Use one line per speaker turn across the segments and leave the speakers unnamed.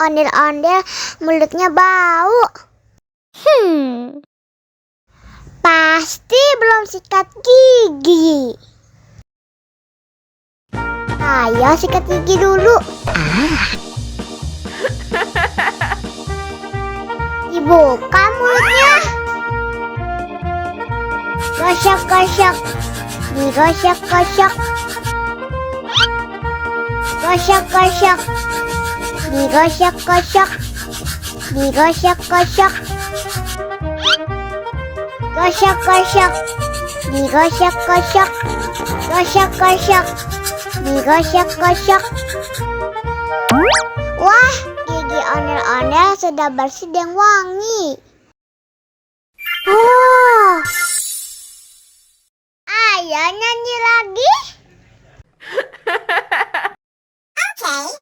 ondel-ondel, mulutnya bau. Pasti belum sikat gigi. Ayo sikat gigi dulu. Dibuka mulutnya. Gosok-gosok. Digosok-gosok. Gosok-gosok. Digosok-gosok. Digosok-gosok. Gosok-gosok. Digosok-gosok. Gosok-gosok. Digosok-gosok. Wah, gigi ondel-ondel sudah bersih dan wangi. Oh, ayo nyanyi lagi. Oke.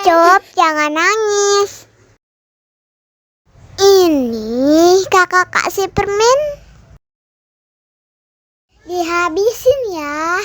Cup, jangan nangis. Ini kakak kasih permen. Dihabisin ya.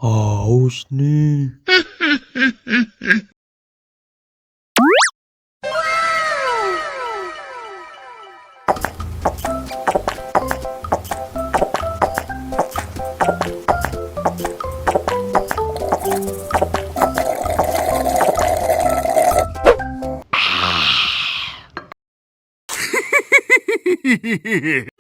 Haus nih.
Hehehe